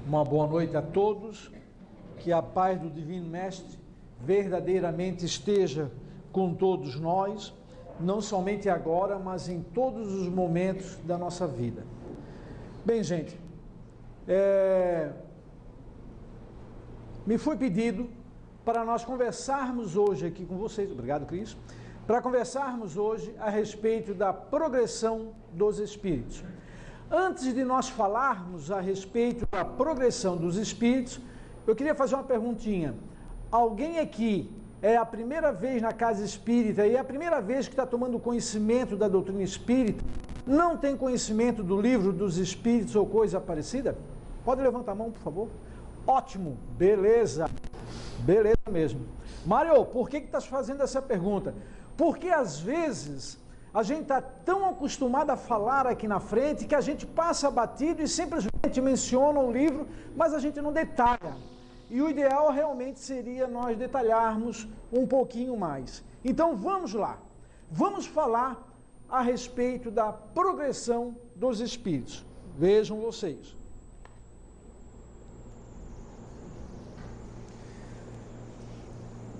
Uma boa noite a todos, que a paz do Divino Mestre verdadeiramente esteja com todos nós, não somente agora, mas em todos os momentos da nossa vida. Bem, gente, me foi pedido para nós conversarmos hoje aqui com vocês, obrigado, Cris, para conversarmos hoje a respeito da progressão dos espíritos. Antes de nós falarmos a respeito da progressão dos espíritos, eu queria fazer uma perguntinha. Alguém aqui é a primeira vez na casa espírita e é a primeira vez que está tomando conhecimento da doutrina espírita, não tem conhecimento do livro dos espíritos ou coisa parecida? Pode levantar a mão, por favor? Ótimo, beleza, beleza mesmo. Mário, por que estás fazendo essa pergunta? Porque às vezes a gente está tão acostumado a falar aqui na frente que a gente passa batido e simplesmente menciona o livro, mas a gente não detalha. E o ideal realmente seria nós detalharmos um pouquinho mais. Então vamos lá, vamos falar a respeito da progressão dos espíritos. Vejam vocês.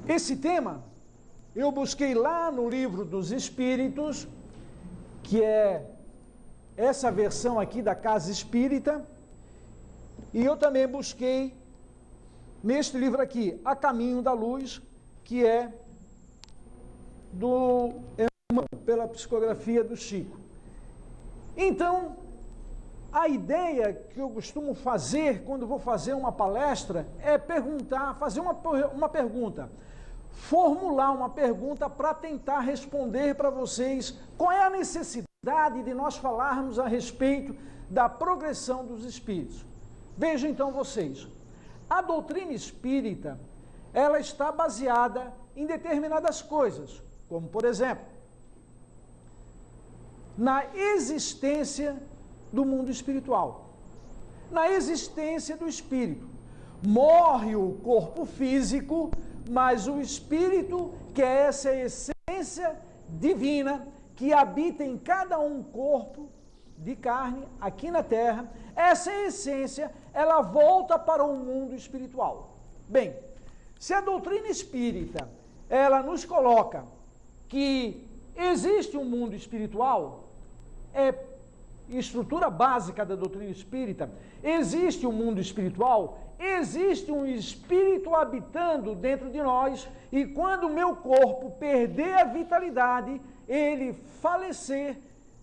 Esse tema eu busquei lá no Livro dos Espíritos, que é essa versão aqui da Casa Espírita, e eu também busquei neste livro aqui, A Caminho da Luz, que é pela psicografia do Chico. Então, a ideia que eu costumo fazer quando vou fazer uma palestra é perguntar, fazer uma pergunta, formular uma pergunta para tentar responder para vocês qual é a necessidade de nós falarmos a respeito da progressão dos espíritos. Vejam então vocês, a doutrina espírita, ela está baseada em determinadas coisas, como por exemplo, na existência do mundo espiritual, na existência do espírito. Morre o corpo físico, mas o espírito, que é essa essência divina que habita em cada um corpo de carne aqui na Terra, essa essência, ela volta para o mundo espiritual. Bem, se a doutrina espírita, ela nos coloca que existe um mundo espiritual, é estrutura básica da doutrina espírita, existe um mundo espiritual, existe um espírito habitando dentro de nós, e quando o meu corpo perder a vitalidade, ele falecer,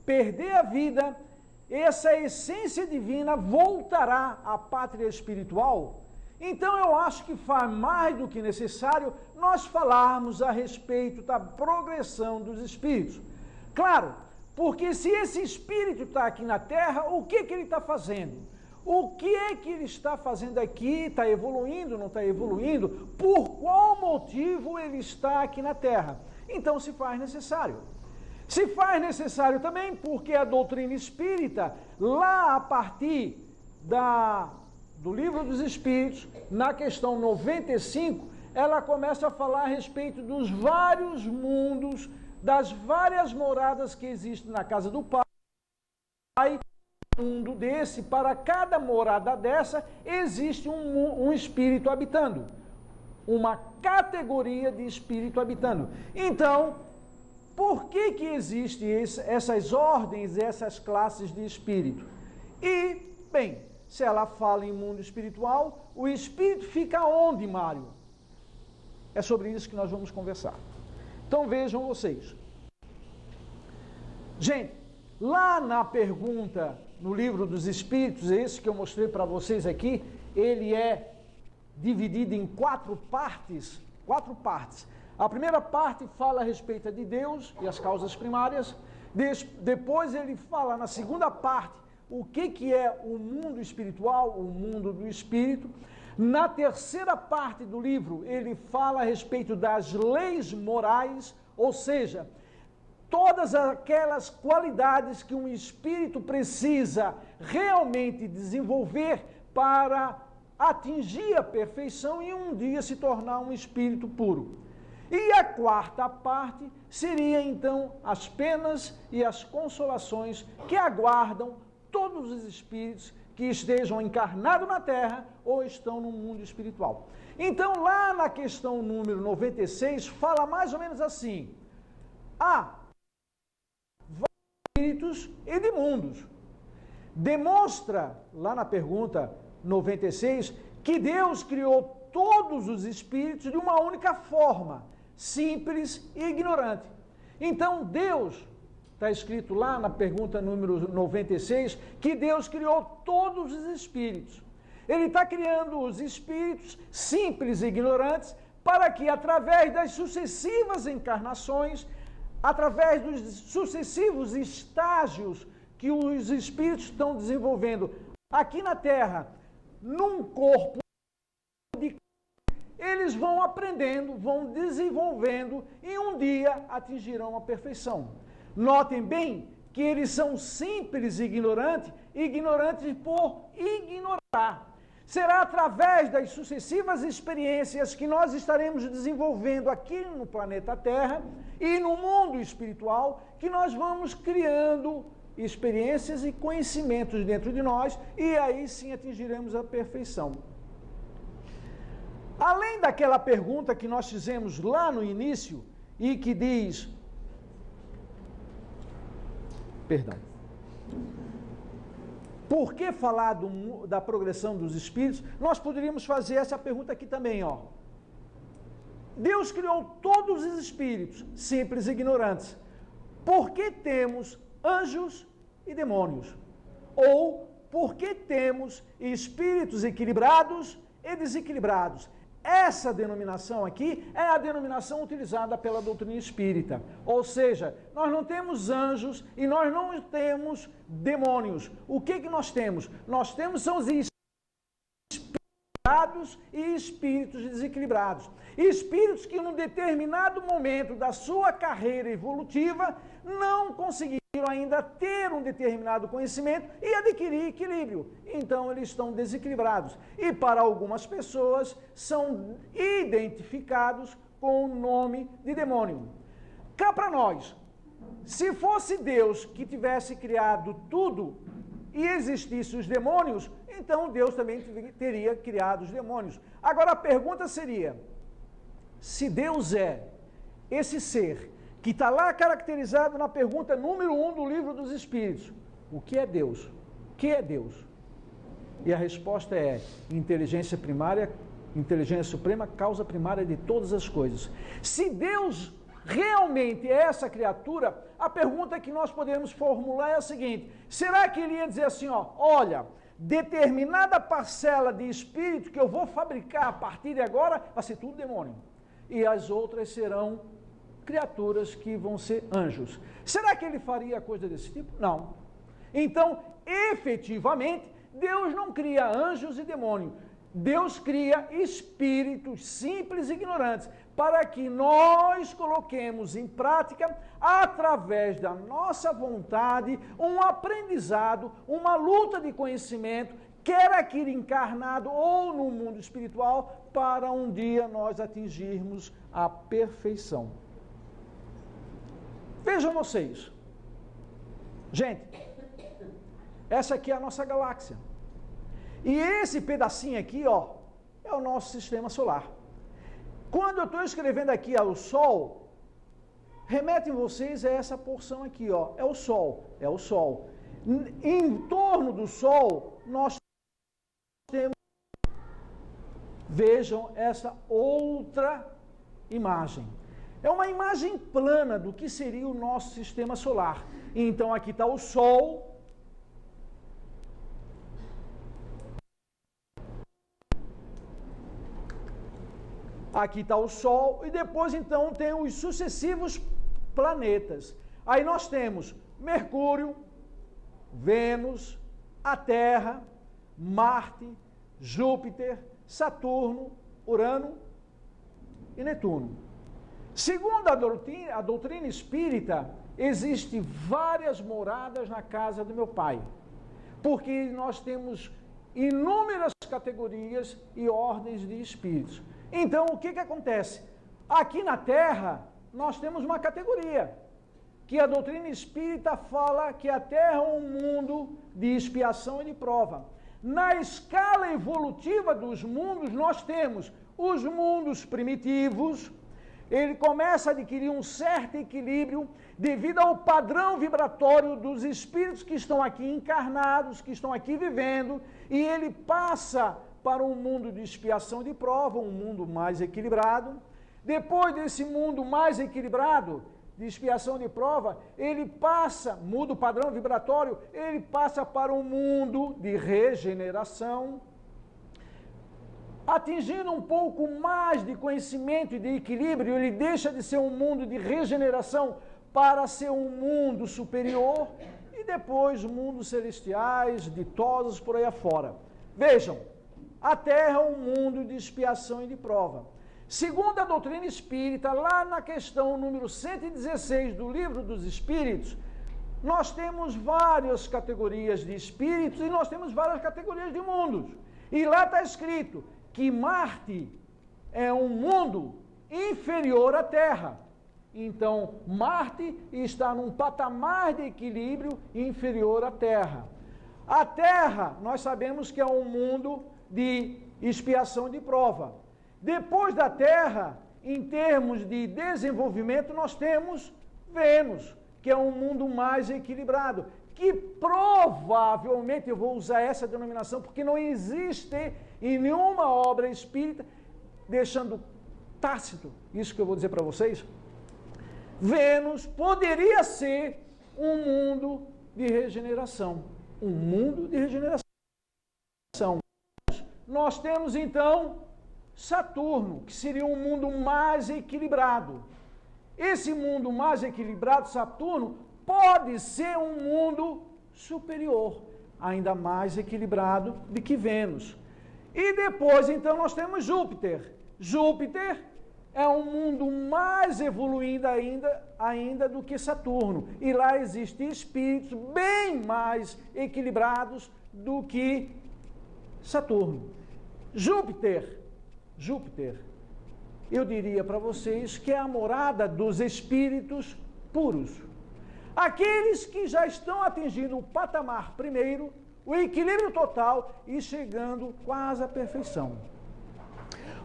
perder a vida, essa essência divina voltará à pátria espiritual. Então eu acho que faz mais do que necessário nós falarmos a respeito da progressão dos espíritos. Claro, porque se esse espírito está aqui na Terra, o que ele está fazendo? O que é que ele está fazendo aqui? Está evoluindo, não está evoluindo? Por qual motivo ele está aqui na Terra? Então se faz necessário. Se faz necessário também porque a doutrina espírita, lá a partir do Livro dos Espíritos, na questão 95, ela começa a falar a respeito dos vários mundos, das várias moradas que existem na casa do Pai. Um mundo desse, para cada morada dessa, existe um espírito habitando. Uma categoria de espírito habitando. Então, por que existem essas ordens, essas classes de espírito? E, bem, se ela fala em mundo espiritual, o espírito fica onde, Mário? É sobre isso que nós vamos conversar. Então vejam vocês. Gente, lá na pergunta, no Livro dos Espíritos, esse que eu mostrei para vocês aqui, ele é dividido em quatro partes. A primeira parte fala a respeito de Deus e as causas primárias. Depois ele fala na segunda parte o que é o mundo espiritual, o mundo do espírito. Na terceira parte do livro, ele fala a respeito das leis morais, ou seja, todas aquelas qualidades que um espírito precisa realmente desenvolver para atingir a perfeição e um dia se tornar um espírito puro. E a quarta parte seria então as penas e as consolações que aguardam todos os espíritos que estejam encarnados na Terra ou estão no mundo espiritual. Então, lá na questão número 96, fala mais ou menos assim: há espíritos e de mundos. Demonstra, lá na pergunta 96, que Deus criou todos os espíritos de uma única forma, simples e ignorante. Então, Deus, está escrito lá na pergunta número 96, que Deus criou todos os espíritos. Ele está criando os espíritos simples e ignorantes para que, através das sucessivas encarnações, através dos sucessivos estágios que os espíritos estão desenvolvendo aqui na Terra, num corpo de... eles vão aprendendo, vão desenvolvendo e um dia atingirão a perfeição. Notem bem que eles são simples e ignorantes por ignorar. Será através das sucessivas experiências que nós estaremos desenvolvendo aqui no planeta Terra e no mundo espiritual que nós vamos criando experiências e conhecimentos dentro de nós e aí sim atingiremos a perfeição. Além daquela pergunta que nós fizemos lá no início e que diz... Perdão. Por que falar da progressão dos espíritos? Nós poderíamos fazer essa pergunta aqui também, ó. Deus criou todos os espíritos, simples e ignorantes. Por que temos anjos e demônios? Ou por que temos espíritos equilibrados e desequilibrados? Essa denominação aqui é a denominação utilizada pela doutrina espírita. Ou seja, nós não temos anjos e nós não temos demônios. O que nós temos? Nós temos são os espíritos e espíritos desequilibrados. Espíritos que, num determinado momento da sua carreira evolutiva, não conseguiram ainda ter um determinado conhecimento e adquirir equilíbrio. Então, eles estão desequilibrados. E, para algumas pessoas, são identificados com o nome de demônio. Cá para nós, se fosse Deus que tivesse criado tudo e existissem os demônios, então Deus também teria criado os demônios. Agora, a pergunta seria, se Deus é esse ser que está lá caracterizado na pergunta número 1 do Livro dos Espíritos, o que é Deus? O que é Deus? E a resposta é inteligência primária, inteligência suprema, causa primária de todas as coisas. Se Deus realmente é essa criatura, a pergunta que nós podemos formular é a seguinte: será que ele ia dizer assim, ó, olha, determinada parcela de espírito que eu vou fabricar a partir de agora vai ser tudo demônio, e as outras serão criaturas que vão ser anjos? Será que ele faria coisa desse tipo? Não. Então, efetivamente, Deus não cria anjos e demônios. Deus cria espíritos simples e ignorantes, para que nós coloquemos em prática, através da nossa vontade, um aprendizado, uma luta de conhecimento, quer aqui encarnado ou no mundo espiritual, para um dia nós atingirmos a perfeição. Vejam vocês. Gente, essa aqui é a nossa galáxia. E esse pedacinho aqui, ó, é o nosso sistema solar. Quando eu estou escrevendo aqui ao Sol, remetem vocês a essa porção aqui, ó, é o Sol, é o Sol. Em torno do Sol, nós temos, vejam essa outra imagem. É uma imagem plana do que seria o nosso sistema solar. Então aqui está o Sol. Aqui está o Sol e depois então tem os sucessivos planetas. Aí nós temos Mercúrio, Vênus, a Terra, Marte, Júpiter, Saturno, Urano e Netuno. Segundo a doutrina espírita, existem várias moradas na casa do meu pai, porque nós temos inúmeras categorias e ordens de espíritos. Então, o que acontece? Aqui na Terra, nós temos uma categoria, que a doutrina espírita fala que a Terra é um mundo de expiação e de prova. Na escala evolutiva dos mundos, nós temos os mundos primitivos. Ele começa a adquirir um certo equilíbrio devido ao padrão vibratório dos espíritos que estão aqui encarnados, que estão aqui vivendo, e ele passa para um mundo de expiação e de prova, um mundo mais equilibrado. Depois desse mundo mais equilibrado, de expiação e de prova, ele passa, muda o padrão vibratório, ele passa para um mundo de regeneração, atingindo um pouco mais de conhecimento e de equilíbrio. Ele deixa de ser um mundo de regeneração para ser um mundo superior, e depois mundos celestiais, ditosos por aí afora. Vejam, a Terra é um mundo de expiação e de prova. Segundo a doutrina espírita, lá na questão número 116 do Livro dos Espíritos, nós temos várias categorias de espíritos e nós temos várias categorias de mundos. E lá está escrito que Marte é um mundo inferior à Terra. Então, Marte está num patamar de equilíbrio inferior à Terra. A Terra, nós sabemos que é um mundo de expiação e de prova. Depois da Terra, em termos de desenvolvimento, nós temos Vênus, que é um mundo mais equilibrado, que provavelmente, eu vou usar essa denominação, porque não existe em nenhuma obra espírita, deixando tácito isso que eu vou dizer para vocês, Vênus poderia ser um mundo de regeneração. Um mundo de regeneração. Nós temos, então, Saturno, que seria um mundo mais equilibrado. Esse mundo mais equilibrado, Saturno, pode ser um mundo superior, ainda mais equilibrado do que Vênus. E depois, então, nós temos Júpiter. Júpiter é um mundo mais evoluído ainda do que Saturno. E lá existem espíritos bem mais equilibrados do que Saturno. Júpiter, eu diria para vocês que é a morada dos espíritos puros. Aqueles que já estão atingindo o patamar primeiro, o equilíbrio total e chegando quase à perfeição.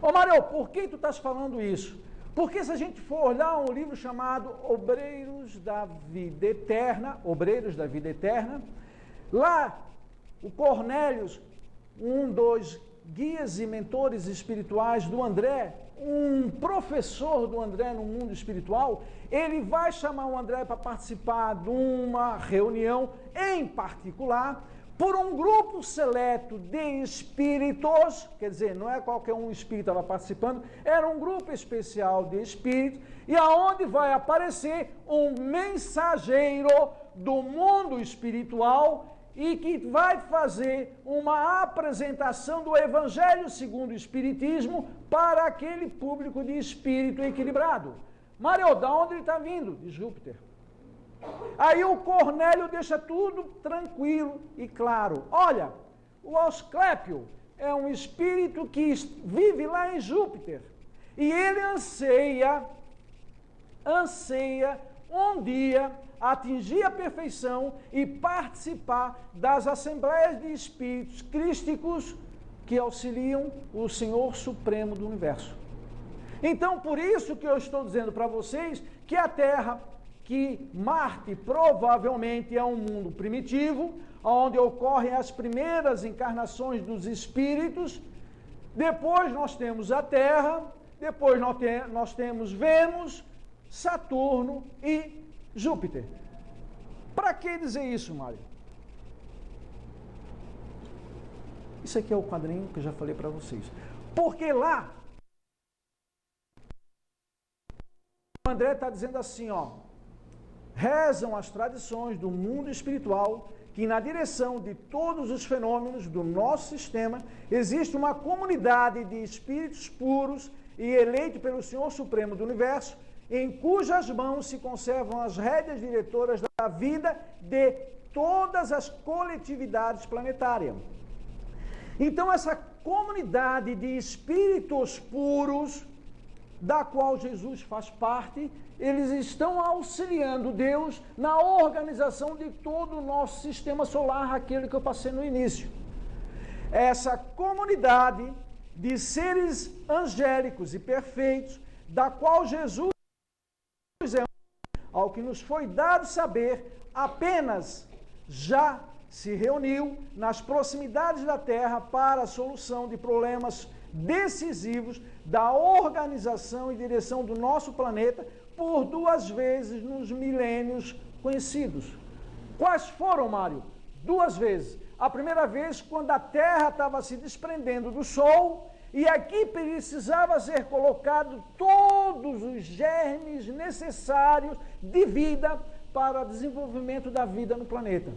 Ô Mário, por que tu estás falando isso? Porque se a gente for olhar um livro chamado Obreiros da Vida Eterna, lá o Cornélios, um dos guias e mentores espirituais do André, um professor do André no mundo espiritual, ele vai chamar o André para participar de uma reunião em particular por um grupo seleto de espíritos, quer dizer, não é qualquer um espírito que estava participando, era um grupo especial de espíritos, e aonde vai aparecer um mensageiro do mundo espiritual e que vai fazer uma apresentação do Evangelho segundo o Espiritismo para aquele público de espírito equilibrado. Mário, de onde ele está vindo? De Júpiter. Aí o Cornélio deixa tudo tranquilo e claro. Olha, o Asclépio é um espírito que vive lá em Júpiter. E ele anseia um dia atingir a perfeição e participar das assembleias de espíritos crísticos que auxiliam o Senhor Supremo do Universo. Então, por isso que eu estou dizendo para vocês que a Terra, que Marte provavelmente é um mundo primitivo, onde ocorrem as primeiras encarnações dos espíritos, depois nós temos a Terra, depois nós temos Vênus, Saturno e Júpiter. Para que dizer isso, Mário? Isso aqui é o quadrinho que eu já falei para vocês. Porque lá, o André está dizendo assim, ó, rezam as tradições do mundo espiritual que na direção de todos os fenômenos do nosso sistema existe uma comunidade de espíritos puros e eleitos pelo Senhor Supremo do Universo, em cujas mãos se conservam as rédeas diretoras da vida de todas as coletividades planetárias. Então, essa comunidade de espíritos puros, da qual Jesus faz parte, eles estão auxiliando Deus na organização de todo o nosso sistema solar, aquele que eu passei no início. essa comunidade de seres angélicos e perfeitos, da qual Jesus é ao que nos foi dado saber, apenas já se reuniu nas proximidades da Terra para a solução de problemas decisivos da organização e direção do nosso planeta por 2 vezes nos milênios conhecidos. Quais foram, Mário? 2 vezes. A primeira vez, quando a Terra estava se desprendendo do Sol, e aqui precisava ser colocado todos os germes necessários de vida para o desenvolvimento da vida no planeta.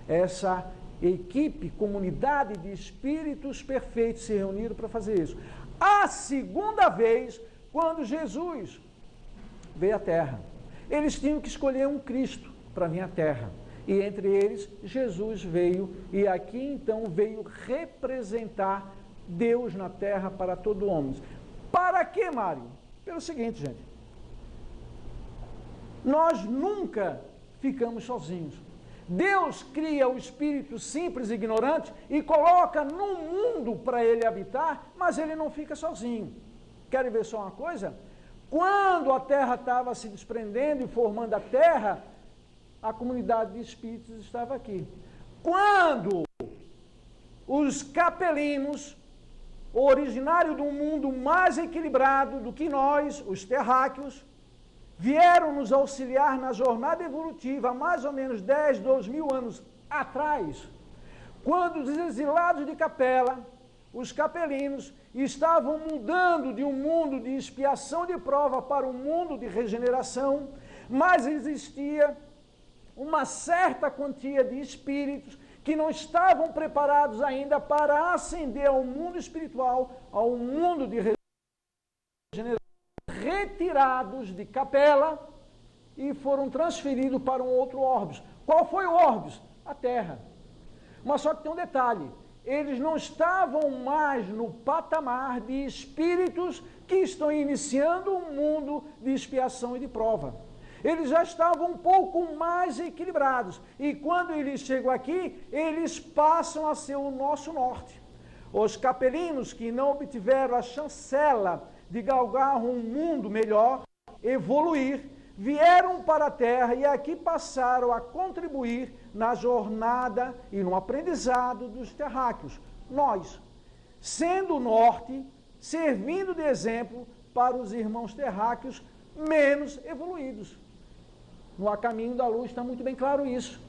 Essa equipe, comunidade de espíritos perfeitos se reuniram para fazer isso. A segunda vez, quando Jesus veio à Terra, eles tinham que escolher um Cristo para vir à Terra. E entre eles, Jesus veio, e aqui então veio representar Deus na Terra para todo homem. Para quê, Mário? Pelo seguinte, gente. Nós nunca ficamos sozinhos. Deus cria o espírito simples e ignorante e coloca no mundo para ele habitar, mas ele não fica sozinho. Querem ver só uma coisa? Quando a Terra estava se desprendendo e formando a Terra, a comunidade de espíritos estava aqui. Quando os capelinos, originários de um mundo mais equilibrado do que nós, os terráqueos, vieram nos auxiliar na jornada evolutiva há mais ou menos 10, 12 mil anos atrás, quando os exilados de Capela, os capelinos, estavam mudando de um mundo de expiação de prova para um mundo de regeneração, mas existia uma certa quantia de espíritos que não estavam preparados ainda para ascender ao mundo espiritual, ao mundo de regeneração, retirados de Capela e foram transferidos para um outro Orbis. Qual foi o Orbis? A Terra. Mas só que tem um detalhe, eles não estavam mais no patamar de espíritos que estão iniciando um mundo de expiação e de prova. Eles já estavam um pouco mais equilibrados. E quando eles chegam aqui, eles passam a ser o nosso norte. Os capelinos que não obtiveram a chancela de galgar um mundo melhor, evoluir, vieram para a Terra e aqui passaram a contribuir na jornada e no aprendizado dos terráqueos. Nós, sendo o norte, servindo de exemplo para os irmãos terráqueos menos evoluídos. No A Caminho da Luz está muito bem claro isso.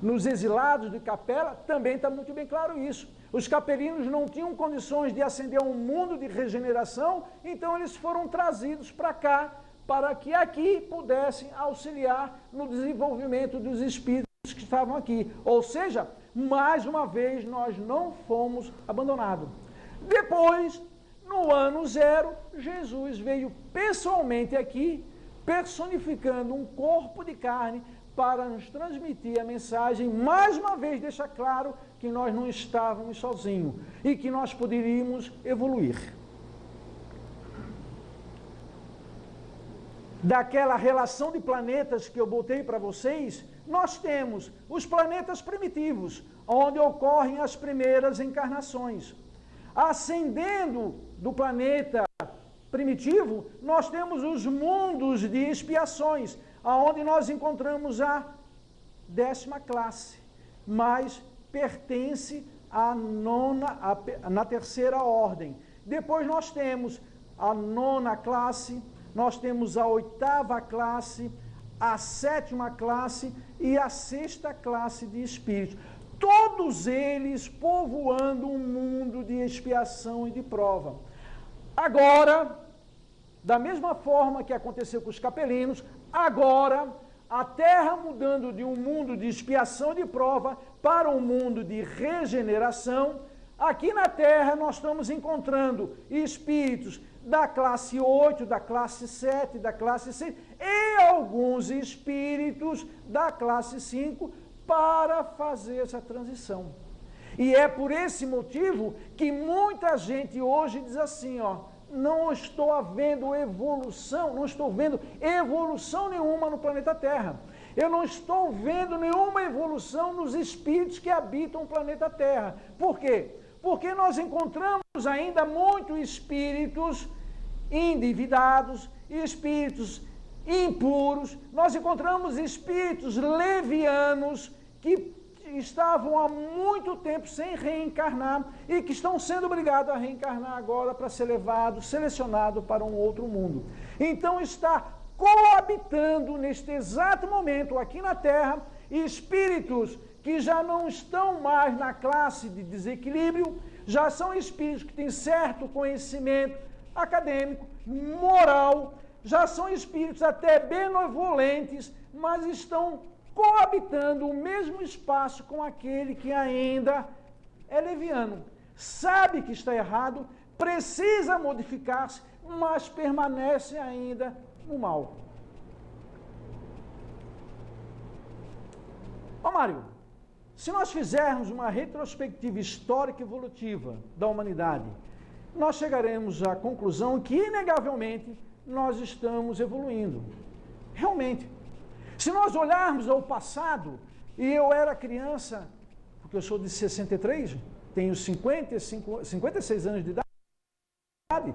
Nos exilados de Capela também está muito bem claro isso. Os capelinos não tinham condições de ascender a um mundo de regeneração, então eles foram trazidos para cá, para que aqui pudessem auxiliar no desenvolvimento dos espíritos que estavam aqui. Ou seja, mais uma vez nós não fomos abandonados. Depois, no ano 0, Jesus veio pessoalmente aqui, personificando um corpo de carne para nos transmitir a mensagem, mais uma vez deixa claro que nós não estávamos sozinhos e que nós poderíamos evoluir. Daquela relação de planetas que eu botei para vocês, nós temos os planetas primitivos, onde ocorrem as primeiras encarnações. Ascendendo do planeta primitivo, nós temos os mundos de expiações, aonde nós encontramos a 10ª classe, mas pertence à na 3ª ordem. Depois nós temos a 9ª classe, nós temos a 8ª classe, a 7ª classe e a 6ª classe de espíritos. Todos eles povoando um mundo de expiação e de prova. Agora, da mesma forma que aconteceu com os capelinos, agora a Terra mudando de um mundo de expiação e de prova para um mundo de regeneração, aqui na Terra nós estamos encontrando espíritos da classe 8, da classe 7, da classe 6 e alguns espíritos da classe 5 para fazer essa transição. E é por esse motivo que muita gente hoje diz assim, ó, não estou havendo evolução, não estou vendo evolução nenhuma no planeta Terra. Eu não estou vendo nenhuma evolução nos espíritos que habitam o planeta Terra. Por quê? Porque nós encontramos ainda muitos espíritos endividados, espíritos impuros, nós encontramos espíritos levianos que estavam há muito tempo sem reencarnar e que estão sendo obrigados a reencarnar agora para ser levados, selecionados para um outro mundo. Então está coabitando neste exato momento aqui na Terra espíritos que já não estão mais na classe de desequilíbrio, já são espíritos que têm certo conhecimento acadêmico, moral, já são espíritos até benevolentes, mas estão coabitando o mesmo espaço com aquele que ainda é leviano. Sabe que está errado, precisa modificar-se, mas permanece ainda no mal. Ó Mário, se nós fizermos uma retrospectiva histórica e evolutiva da humanidade, nós chegaremos à conclusão que, inegavelmente, nós estamos evoluindo. Realmente. Se nós olharmos ao passado, e eu era criança, porque eu sou de 63, tenho 56 anos de idade, eu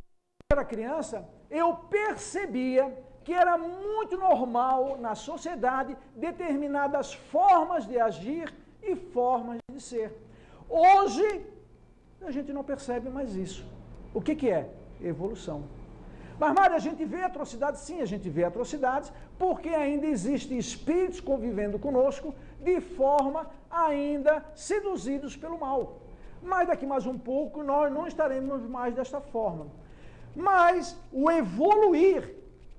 era criança, eu percebia que era muito normal na sociedade determinadas formas de agir e formas de ser. Hoje, a gente não percebe mais isso. O que é? Evolução. Mas, Mário, a gente vê atrocidades? Sim, a gente vê atrocidades, porque ainda existem espíritos convivendo conosco de forma ainda seduzidos pelo mal. Mas daqui mais um pouco nós não estaremos mais desta forma. Mas o evoluir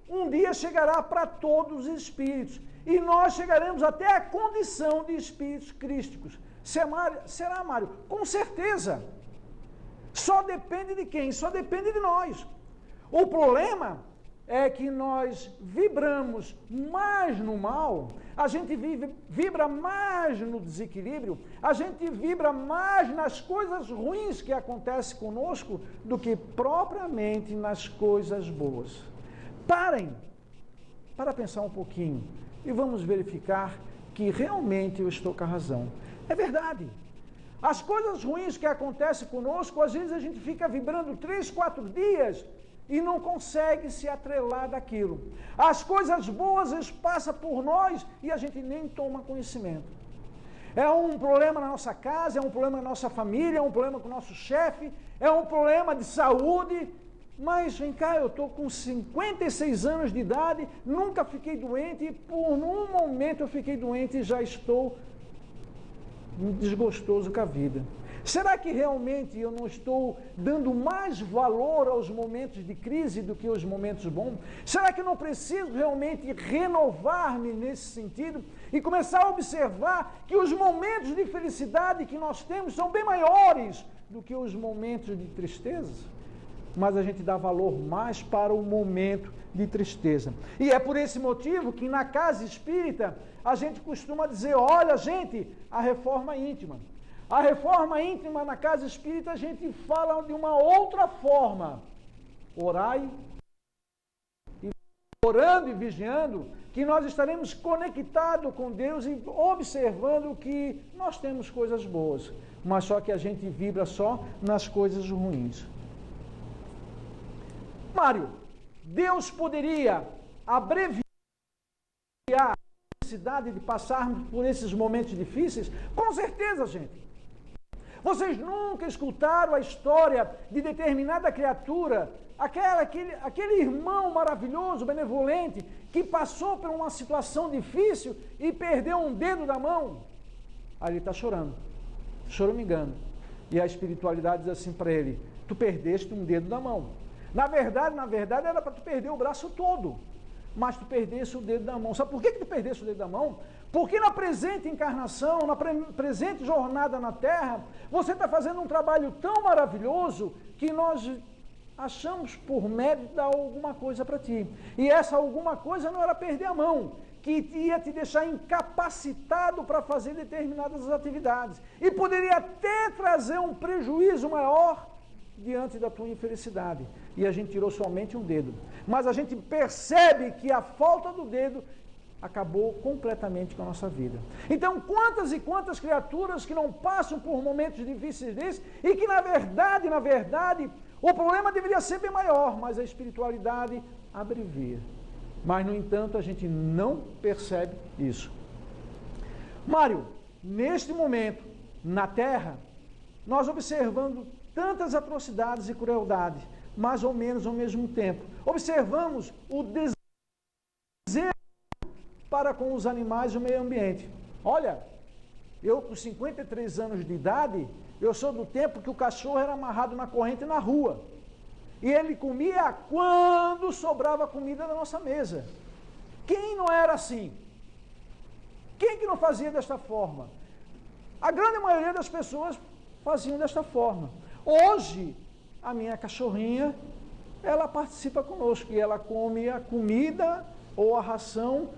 um dia chegará para todos os espíritos. E nós chegaremos até a condição de espíritos crísticos. Será, Mário? Com certeza. Só depende de quem? Só depende de nós. O problema é que nós vibramos mais no mal, a gente vibra mais no desequilíbrio, a gente vibra mais nas coisas ruins que acontecem conosco do que propriamente nas coisas boas. Parem para pensar um pouquinho e vamos verificar que realmente eu estou com a razão. É verdade. As coisas ruins que acontecem conosco, às vezes a gente fica vibrando 3, 4 dias e não consegue se atrelar daquilo. As coisas boas passam por nós e a gente nem toma conhecimento. É um problema na nossa casa, é um problema na nossa família, é um problema com o nosso chefe, é um problema de saúde. Mas, vem cá, eu estou com 56 anos de idade, nunca fiquei doente, e por um momento eu fiquei doente e já estou desgostoso com a vida. Será que realmente eu não estou dando mais valor aos momentos de crise do que aos momentos bons? Será que eu não preciso realmente renovar-me nesse sentido e começar a observar que os momentos de felicidade que nós temos são bem maiores do que os momentos de tristeza? Mas a gente dá valor mais para o momento de tristeza. E é por esse motivo que na casa espírita a gente costuma dizer, olha gente, a reforma íntima. A reforma íntima na casa espírita a gente fala de uma outra forma. Orai, e orando e vigiando, que nós estaremos conectados com Deus e observando que nós temos coisas boas, mas só que a gente vibra só nas coisas ruins. Mário, Deus poderia abreviar a necessidade de passarmos por esses momentos difíceis? Com certeza, gente. Vocês nunca escutaram a história de determinada criatura, aquele irmão maravilhoso, benevolente, que passou por uma situação difícil e perdeu um dedo da mão? Aí ele está chorando, choramingando. E a espiritualidade diz assim para ele, tu perdeste um dedo da mão. Na verdade, era para tu perder o braço todo, mas tu perdeste o dedo da mão. Sabe por que tu perdeste o dedo da mão? Porque na presente encarnação, na presente jornada na Terra, você está fazendo um trabalho tão maravilhoso que nós achamos por mérito dar alguma coisa para ti. E essa alguma coisa não era perder a mão, que ia te deixar incapacitado para fazer determinadas atividades. E poderia até trazer um prejuízo maior diante da tua infelicidade. E a gente tirou somente um dedo. Mas a gente percebe que a falta do dedo, acabou completamente com a nossa vida. Então, quantas e quantas criaturas que não passam por momentos difíceis desses e que, na verdade, o problema deveria ser bem maior, mas a espiritualidade abrevia. Mas, no entanto, a gente não percebe isso. Mário, neste momento, na Terra, nós observando tantas atrocidades e crueldades, mais ou menos ao mesmo tempo. Observamos o desejo para com os animais e o meio ambiente. Olha, eu com 53 anos de idade, eu sou do tempo que o cachorro era amarrado na corrente na rua. E ele comia quando sobrava comida na nossa mesa. Quem não era assim? Quem que não fazia desta forma? A grande maioria das pessoas faziam desta forma. Hoje, a minha cachorrinha, ela participa conosco e ela come a comida ou a ração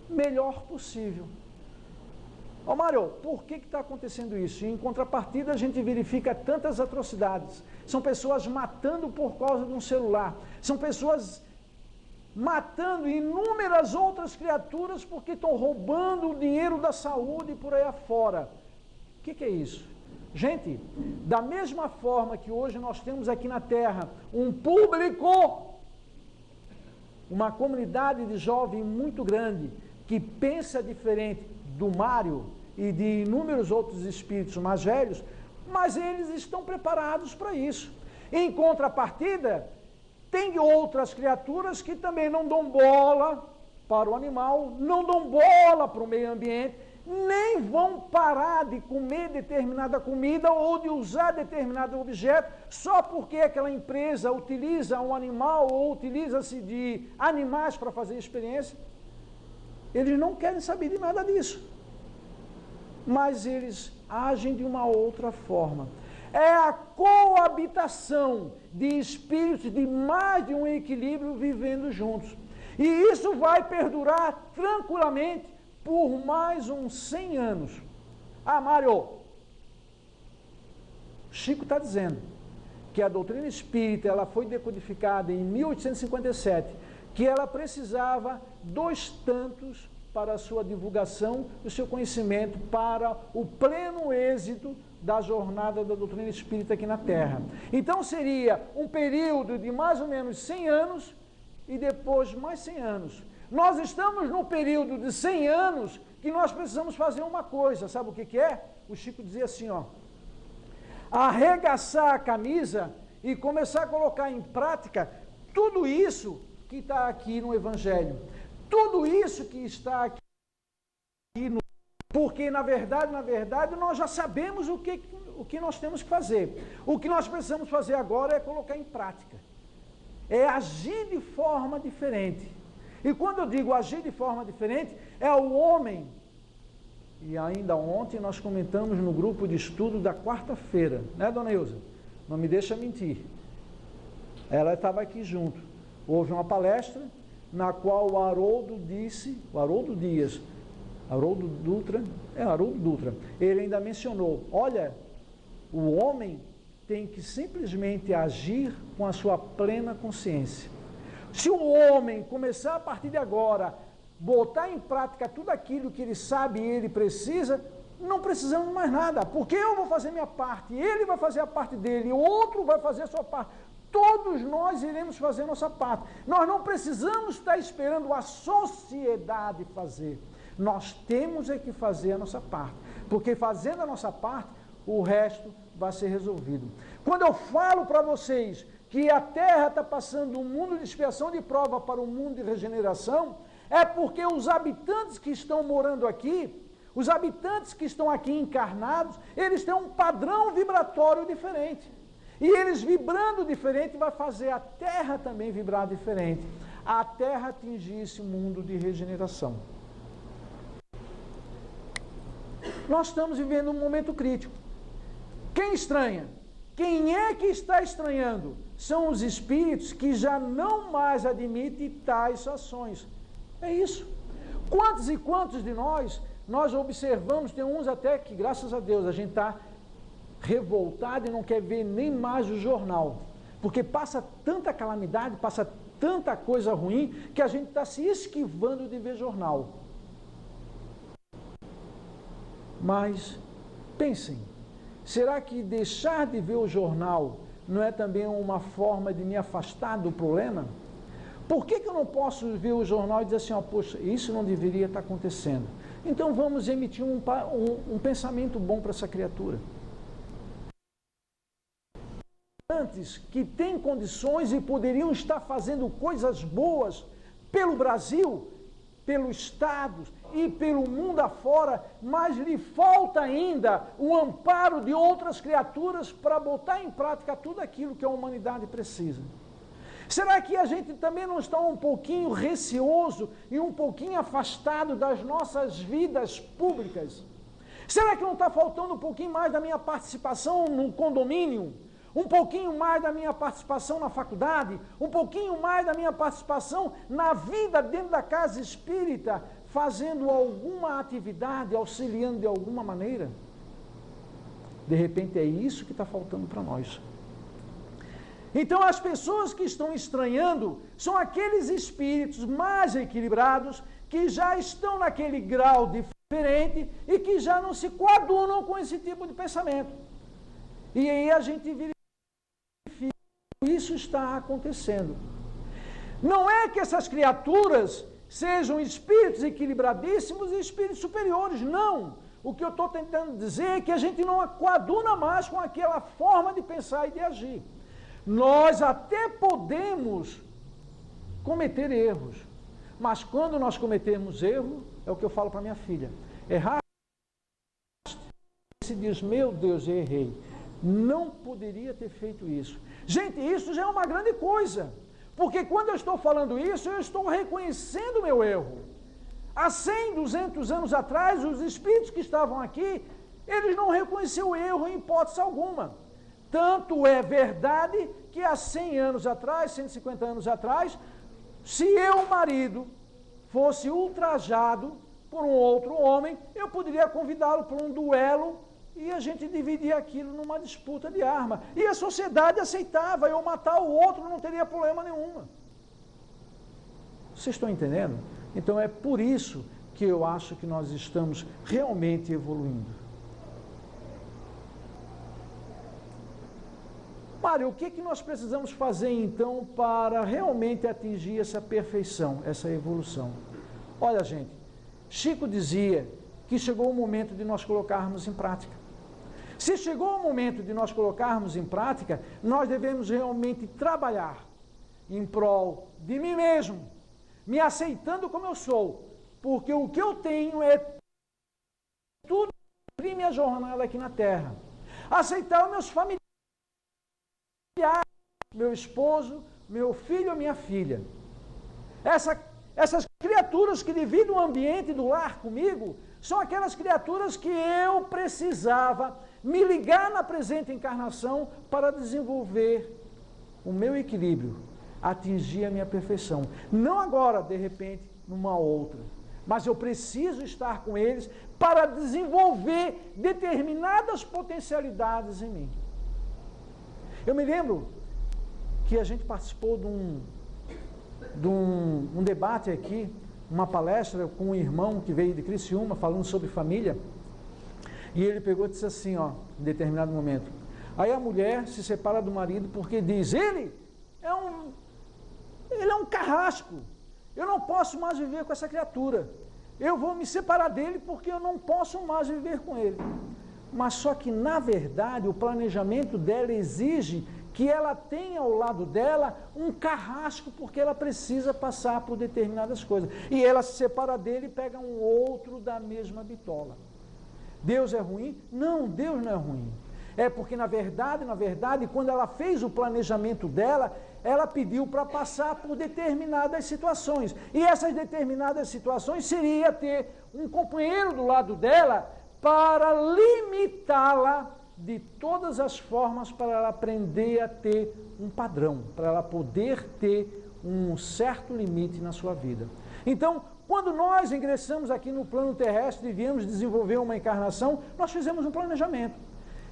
melhor possível. Ó Mário, por que está acontecendo isso? Em contrapartida, a gente verifica tantas atrocidades. São pessoas matando por causa de um celular. São pessoas matando inúmeras outras criaturas porque estão roubando o dinheiro da saúde por aí afora. O que é isso? Gente, da mesma forma que hoje nós temos aqui na Terra um público, uma comunidade de jovens muito grande, que pensa diferente do Mário e de inúmeros outros espíritos mais velhos, mas eles estão preparados para isso. Em contrapartida, tem outras criaturas que também não dão bola para o animal, não dão bola para o meio ambiente, nem vão parar de comer determinada comida ou de usar determinado objeto só porque aquela empresa utiliza um animal ou utiliza-se de animais para fazer experiência. Eles não querem saber de nada disso. Mas eles agem de uma outra forma. É a coabitação de espíritos de mais de um equilíbrio vivendo juntos. E isso vai perdurar tranquilamente por mais uns 100 anos. Ah, Mário, Chico está dizendo que a doutrina espírita ela foi decodificada em 1857, que ela precisava 2 tantos para a sua divulgação, do seu conhecimento, para o pleno êxito da jornada da doutrina espírita aqui na Terra. Então seria um período de mais ou menos 100 anos e depois mais 100 anos. Nós estamos num período de 100 anos que nós precisamos fazer uma coisa, sabe o que é? O Chico dizia assim, ó, arregaçar a camisa e começar a colocar em prática tudo isso que está aqui no Evangelho. Tudo isso que está aqui no... Porque, na verdade, nós já sabemos o que nós temos que fazer. O que nós precisamos fazer agora é colocar em prática. É agir de forma diferente. E quando eu digo agir de forma diferente, é o homem. E ainda ontem nós comentamos no grupo de estudo da quarta-feira, né, dona Ilza? Não me deixa mentir. Ela estava aqui junto. Houve uma palestra na qual o Haroldo Dutra, ele ainda mencionou, olha, o homem tem que simplesmente agir com a sua plena consciência. Se o homem começar a partir de agora, botar em prática tudo aquilo que ele sabe e ele precisa, não precisamos mais nada, porque eu vou fazer minha parte, ele vai fazer a parte dele, o outro vai fazer a sua parte. Todos nós iremos fazer a nossa parte. Nós não precisamos estar esperando a sociedade fazer. Nós temos é que fazer a nossa parte, porque fazendo a nossa parte, o resto vai ser resolvido. Quando eu falo para vocês que a Terra está passando um mundo de expiação de prova para um mundo de regeneração, é porque os habitantes que estão morando aqui, os habitantes que estão aqui encarnados, eles têm um padrão vibratório diferente. E eles vibrando diferente vai fazer a Terra também vibrar diferente. A Terra atingir esse mundo de regeneração. Nós estamos vivendo um momento crítico. Quem estranha? Quem é que está estranhando? São os espíritos que já não mais admitem tais ações. É isso. Quantos e quantos de nós observamos, tem uns até que, graças a Deus, a gente está revoltado e não quer ver nem mais o jornal, porque passa tanta calamidade, passa tanta coisa ruim, que a gente está se esquivando de ver jornal. Mas pensem, será que deixar de ver o jornal não é também uma forma de me afastar do problema? Por que eu não posso ver o jornal e dizer assim, poxa, isso não deveria estar acontecendo? Então vamos emitir um pensamento bom para essa criatura. Antes que têm condições e poderiam estar fazendo coisas boas pelo Brasil, pelo Estado e pelo mundo afora, mas lhe falta ainda o amparo de outras criaturas para botar em prática tudo aquilo que a humanidade precisa. Será que a gente também não está um pouquinho receoso e um pouquinho afastado das nossas vidas públicas? Será que não está faltando um pouquinho mais da minha participação no condomínio? Um pouquinho mais da minha participação na faculdade? Um pouquinho mais da minha participação na vida dentro da casa espírita, fazendo alguma atividade, auxiliando de alguma maneira? De repente é isso que está faltando para nós. Então as pessoas que estão estranhando são aqueles espíritos mais equilibrados que já estão naquele grau diferente e que já não se coadunam com esse tipo de pensamento. E aí a gente verifica que isso está acontecendo. Não é que essas criaturas sejam espíritos equilibradíssimos e espíritos superiores, não. O que eu estou tentando dizer é que a gente não coaduna mais com aquela forma de pensar e de agir. Nós até podemos cometer erros, mas quando nós cometemos erro, é o que eu falo para minha filha, errar, se diz, meu Deus, eu errei, não poderia ter feito isso. Gente, isso já é uma grande coisa, porque quando eu estou falando isso, eu estou reconhecendo o meu erro. Há 100, 200 anos atrás, os espíritos que estavam aqui, eles não reconheceram o erro em hipótese alguma. Tanto é verdade que há 100 anos atrás, 150 anos atrás, se eu, marido, fosse ultrajado por um outro homem, eu poderia convidá-lo para um duelo e a gente dividir aquilo numa disputa de arma. E a sociedade aceitava, eu matar o outro não teria problema nenhum. Vocês estão entendendo? Então é por isso que eu acho que nós estamos realmente evoluindo. Mário, o que nós precisamos fazer então para realmente atingir essa perfeição, essa evolução? Olha, gente, Chico dizia que chegou o momento de nós colocarmos em prática. Se chegou o momento de nós colocarmos em prática, nós devemos realmente trabalhar em prol de mim mesmo, me aceitando como eu sou, porque o que eu tenho é tudo para minha jornada aqui na Terra. Aceitar os meus familiares, meu esposo, meu filho ou minha filha. Essas criaturas que dividem o ambiente do lar comigo, são aquelas criaturas que eu precisava me ligar na presente encarnação para desenvolver o meu equilíbrio, atingir a minha perfeição. Não agora, de repente, numa outra. Mas eu preciso estar com eles para desenvolver determinadas potencialidades em mim. Eu me lembro que a gente participou de um debate aqui, uma palestra com um irmão que veio de Criciúma, falando sobre família, e ele pegou e disse assim, em determinado momento, aí a mulher se separa do marido porque diz, ele é um carrasco, eu não posso mais viver com essa criatura, eu vou me separar dele porque eu não posso mais viver com ele. Mas só que, na verdade, o planejamento dela exige que ela tenha ao lado dela um carrasco, porque ela precisa passar por determinadas coisas. E ela se separa dele e pega um outro da mesma bitola. Deus é ruim? Não, Deus não é ruim. É porque, na verdade, quando ela fez o planejamento dela, ela pediu para passar por determinadas situações. E essas determinadas situações seria ter um companheiro do lado dela para limitá-la de todas as formas, para ela aprender a ter um padrão, para ela poder ter um certo limite na sua vida. Então, quando nós ingressamos aqui no plano terrestre e viemos desenvolver uma encarnação, nós fizemos um planejamento.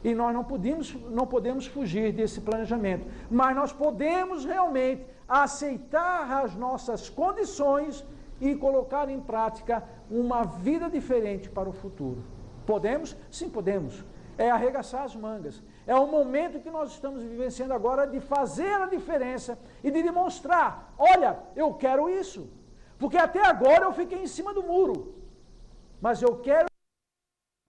E nós não podemos fugir desse planejamento. Mas nós podemos realmente aceitar as nossas condições e colocar em prática uma vida diferente para o futuro. Podemos? Sim, podemos. É arregaçar as mangas. É o momento que nós estamos vivenciando agora de fazer a diferença e de demonstrar, olha, eu quero isso. Porque até agora eu fiquei em cima do muro. Mas eu quero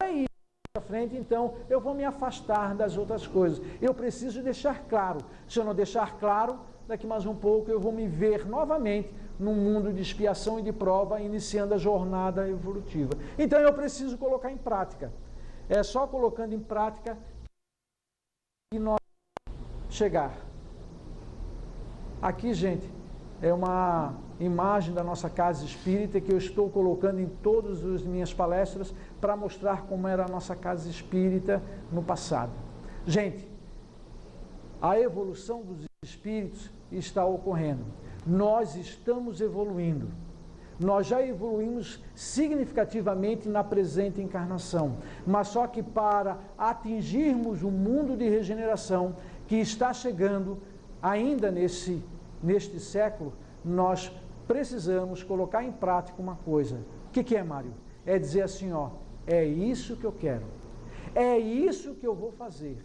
ir para frente, então eu vou me afastar das outras coisas. Eu preciso deixar claro. Se eu não deixar claro, daqui mais um pouco eu vou me ver novamente num mundo de expiação e de prova, iniciando a jornada evolutiva. Então eu preciso colocar em prática. É só colocando em prática que nós chegar. Aqui, gente, é uma imagem da nossa casa espírita que eu estou colocando em todas as minhas palestras para mostrar como era a nossa casa espírita no passado. Gente, a evolução dos espíritos está ocorrendo. Nós estamos evoluindo. Nós já evoluímos significativamente na presente encarnação, mas só que para atingirmos o mundo de regeneração que está chegando ainda neste século, nós precisamos colocar em prática uma coisa. O que é, Mário? É dizer assim, ó, é isso que eu quero, é isso que eu vou fazer.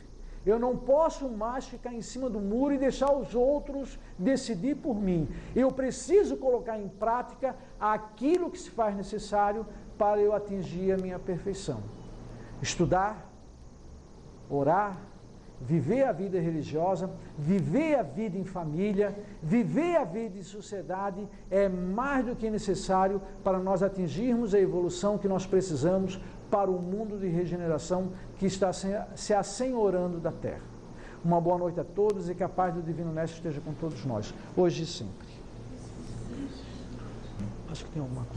Eu não posso mais ficar em cima do muro e deixar os outros decidir por mim. Eu preciso colocar em prática aquilo que se faz necessário para eu atingir a minha perfeição. Estudar, orar, viver a vida religiosa, viver a vida em família, viver a vida em sociedade é mais do que necessário para nós atingirmos a evolução que nós precisamos para o mundo de regeneração que está se assenhorando da Terra. Uma boa noite a todos e que a paz do Divino Mestre esteja com todos nós, hoje e sempre. Acho que tem alguma coisa.